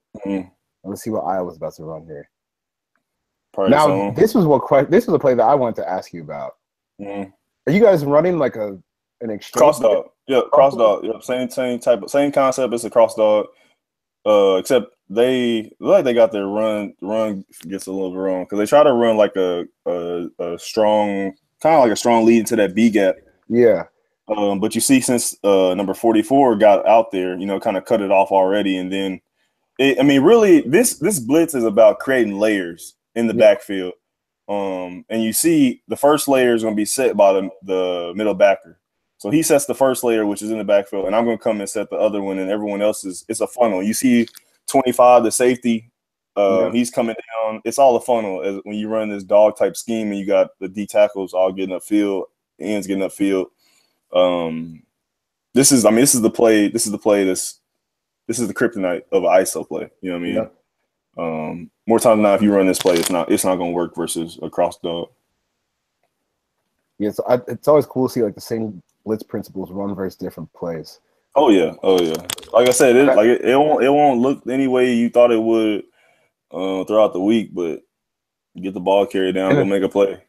Let's see what Iowa's about to run here. Now, this was a play that I wanted to ask you about. Are you guys running like an exchange? Cross dog. Yeah, cross dog. Yep, same concept as a cross dog. Except they got their run gets a little bit wrong because they try to run like a strong, kind of like a strong lead into that B gap. Yeah. But you see, since number 44 got out there, kind of cut it off already, and then really, this blitz is about creating layers in the backfield. And you see the first layer is going to be set by the middle backer. So he sets the first layer, which is in the backfield, and I'm going to come and set the other one, and everyone else it's a funnel. You see 25, the safety, he's coming down. It's all a funnel as when you run this dog type scheme, and you got the D tackles all getting upfield, ends getting upfield. This is the play. This is the kryptonite of an ISO play. You know what I mean? More times than not, if you run this play, it's not going to work versus a cross dog. Yeah, so it's always cool to see like the same blitz principles run versus different plays. Oh yeah. Like I said, it won't look any way you thought it would throughout the week, but you get the ball carried down, go make a play.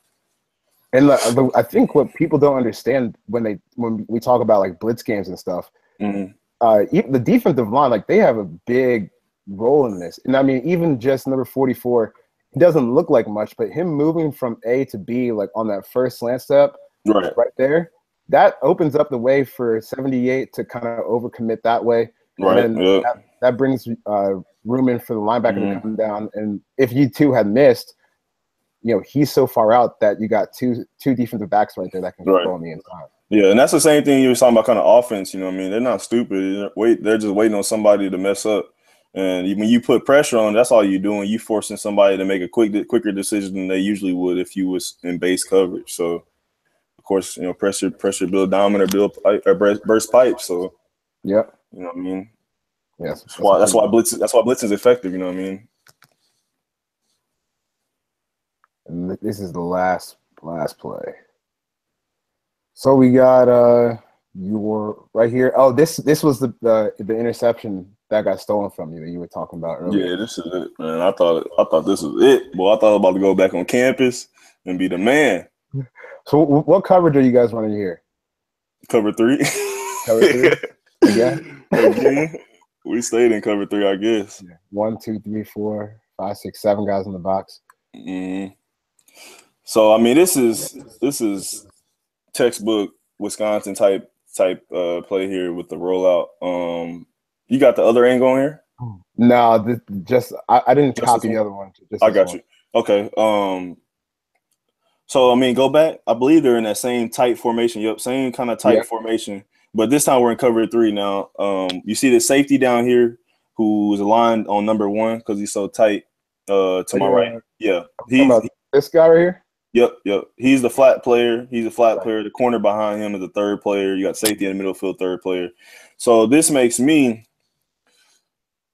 And I think what people don't understand when we talk about like blitz games and stuff, the defensive line, like they have a big role in this. And I mean, even just number 44, it doesn't look like much, but him moving from A to B, like on that first slant step, right there, that opens up the way for 78 to kind of overcommit that way. Right. And then that brings room in for the linebacker to come down. And if you two had missed, he's so far out that you got two defensive backs right there that can go on the inside. Yeah, and that's the same thing you were talking about, kind of offense. You know what I mean? They're not stupid. They're just waiting on somebody to mess up. And when you put pressure on, that's all you're doing. You forcing somebody to make a quicker decision than they usually would if you was in base coverage. So, of course, pressure build diamond or burst pipe. So, yeah, you know what I mean. Yes, that's why blitz is effective. You know what I mean. And this is the last play. So we got your right here. Oh, this was the interception that got stolen from you that you were talking about earlier. Yeah, this is it, man. I thought this was it. Boy, I thought I was about to go back on campus and be the man. So what coverage are you guys running here? Cover 3. Cover 3? Again? We stayed in cover 3, I guess. 1, 2, 3, 4, 5, 6, 7 guys in the box. So I mean, this is textbook Wisconsin type play here with the rollout. You got the other angle on here? No, I didn't copy the other one. I got you. Okay. So I mean, go back. I believe they're in that same tight formation. Yep, same kind of tight formation. But this time we're in cover 3 now. You see the safety down here who is aligned on number 1 because he's so tight to my right. Yeah. This guy right here? Yep. He's the flat player. He's a flat player. The corner behind him is the third player. You got safety in the middle field, third player. So this makes me –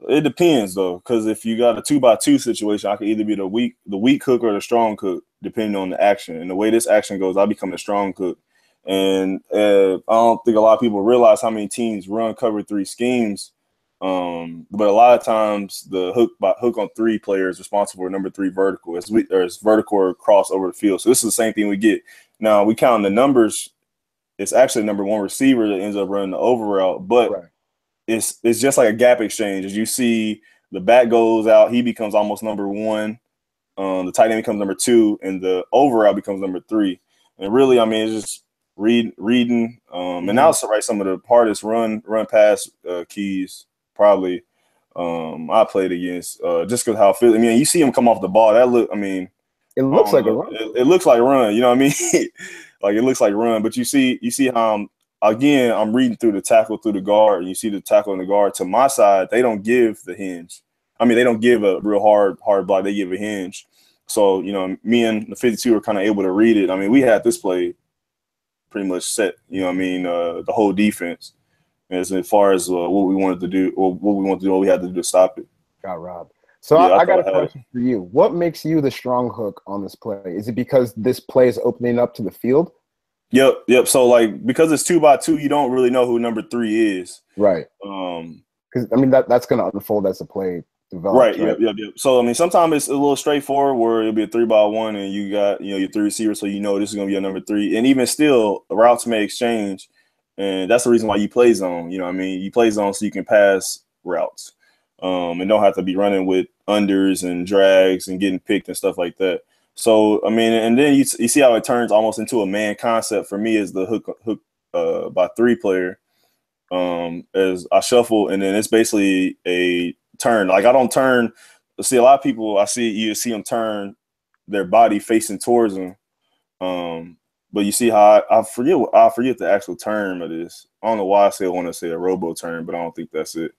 it depends, though, because if you got a 2-by-2 situation, I could either be the weak hook or the strong hook, depending on the action. And the way this action goes, I become the strong hook. And I don't think a lot of people realize how many teams run cover 3 schemes. But a lot of times the hook on 3 players responsible for number 3 vertical. It's vertical or cross over the field. So this is the same thing we get. Now we count the numbers. It's actually number 1 receiver that ends up running the over route, but it's just like a gap exchange. As you see, the back goes out, he becomes almost number 1. The tight end becomes number 2, and the over route becomes number 3. And really, I mean, it's just reading. And also some of the hardest run pass keys. Probably I played against just because how it feels. I mean, you see him come off the ball. It looks like a run. It looks like a run. You know what I mean? Like it looks like run. But you see how again, I'm reading through the tackle through the guard. And you see the tackle and the guard to my side. They don't give the hinge. I mean, they don't give a real hard block. They give a hinge. So, you know, me and the 52 were kind of able to read it. I mean, we had this play pretty much set, you know what I mean, the whole defense as far as what we wanted to do or what we wanted to do, what we had to do to stop it. Got robbed. So yeah, I got a question for you. What makes you the strong hook on this play? Is it because this play is opening up to the field? Yep. So, like, because it's 2x2, you don't really know who number 3 is. Right. Because, I mean, that's going to unfold as the play develops. Right. Yep. So, I mean, sometimes it's a little straightforward where it'll be a 3x1 and you got, you know, your 3 receivers, so you know this is going to be a number 3. And even still, routes may exchange, and that's the reason why you play zone. You know what I mean? You play zone so you can pass routes and don't have to be running with unders and drags and getting picked and stuff like that. So, I mean, and then you see how it turns almost into a man concept for me as the hook by 3 player as I shuffle, and then it's basically a turn. Like, I don't turn. See, a lot of people, you see them turn their body facing towards them. But you see how I forget the actual term of this. I don't know why I want to say a robo turn, but I don't think that's it.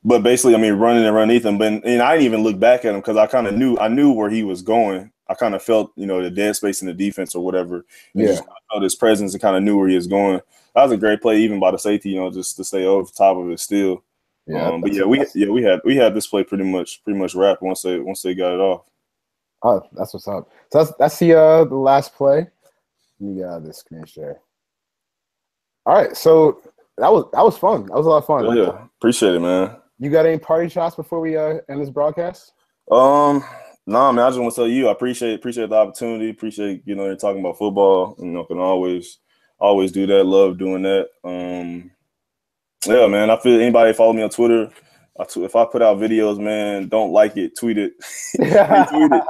But basically, I mean, running underneath him, and I didn't even look back at him because I knew where he was going. I kind of felt, you know, the dead space in the defense or whatever. And just felt his presence and kind of knew where he was going. That was a great play, even by the safety, you know, just to stay over top of it still. Yeah, but yeah, we had this play pretty much wrapped once they got it off. Oh, that's what's up. So that's the last play. Let me get out of this screen share. All right, so that was fun. That was a lot of fun. Yeah, appreciate it, man. You got any party shots before we end this broadcast? No, man. I just want to tell you, I appreciate the opportunity. Appreciate, you know, talking about football. You know, can always do that. Love doing that. Yeah, man. I feel anybody follow me on Twitter. If I put out videos, man, don't like it, tweet it, retweet it,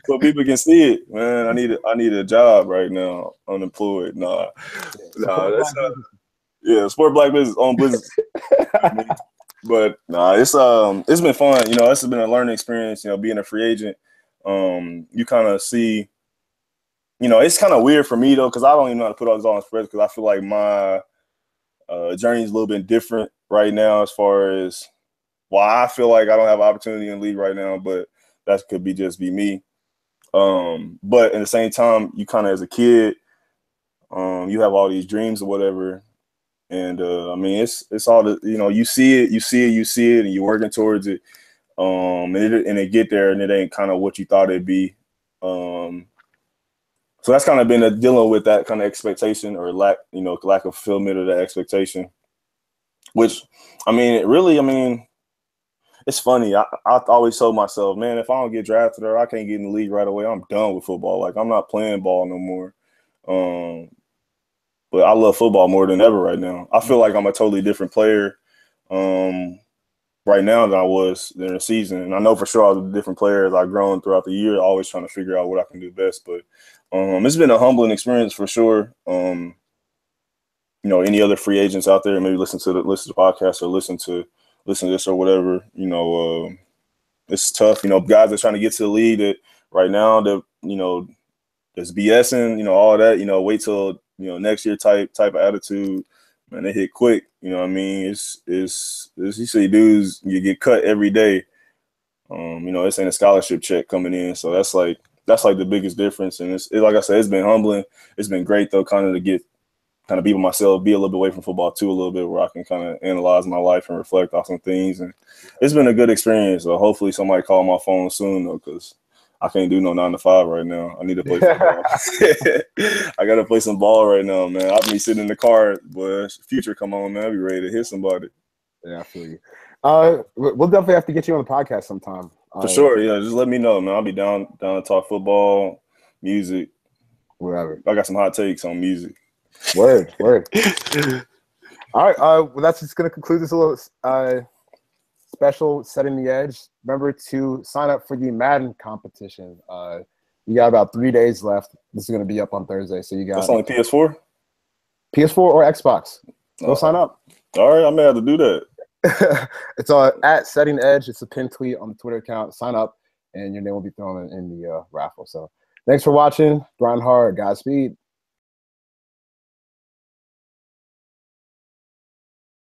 so people can see it. Man, I need a job right now, unemployed. Support black business, own business. But it's been fun. You know, it's been a learning experience. You know, being a free agent, you kind of see. You know, it's kind of weird for me though, because I don't even know how to put all this on spread because I feel like my journey is a little bit different right now as far as why I feel like I don't have an opportunity in the league right now, but that could just be me. But at the same time, you kind of as a kid, you have all these dreams or whatever. And I mean, it's all the, you know, you see it, and you're working towards it. And it get there, and it ain't kind of what you thought it'd be. So that's kind of been dealing with that kind of expectation or lack of fulfillment of that expectation. Which, I mean, it's funny. I always told myself, man, if I don't get drafted or I can't get in the league right away, I'm done with football. Like, I'm not playing ball no more. But I love football more than ever right now. I feel like I'm a totally different player right now than I was during the season. And I know for sure I was a different player as I've grown throughout the year, always trying to figure out what I can do best. But it's been a humbling experience for sure. You know, any other free agents out there, maybe listen to the podcast or listen to this or whatever, you know, it's tough. You know, guys are trying to get to the league that right now that, you know, there's BSing, you know, all that, you know, wait till, you know, next year type of attitude, man, they hit quick. You know what I mean? It's you see dudes, you get cut every day. You know, this ain't a scholarship check coming in. So that's like the biggest difference. And it's like I said, it's been humbling. It's been great though, kind of to be with myself, be a little bit away from football too, a little bit where I can kind of analyze my life and reflect on some things. And it's been a good experience. So hopefully somebody call my phone soon though, because I can't do no 9 to 5 right now. I need to play football. I got to play some ball right now, man. I'll be sitting in the car, but future come on, man. I'll be ready to hit somebody. Yeah, I feel you. We'll definitely have to get you on the podcast sometime. For sure, yeah. Just let me know, man. I'll be down to talk football, music, whatever. I got some hot takes on music. Word. All right. Well, that's just going to conclude this little special Setting the Edge. Remember to sign up for the Madden competition. You got about 3 days left. This is going to be up on Thursday. So you got. That's only PS4? PS4 or Xbox. Go sign up. All right. I may have to do that. It's at Setting Edge. It's a pinned tweet on the Twitter account. Sign up, and your name will be thrown in the raffle. So thanks for watching. Grind hard. Godspeed.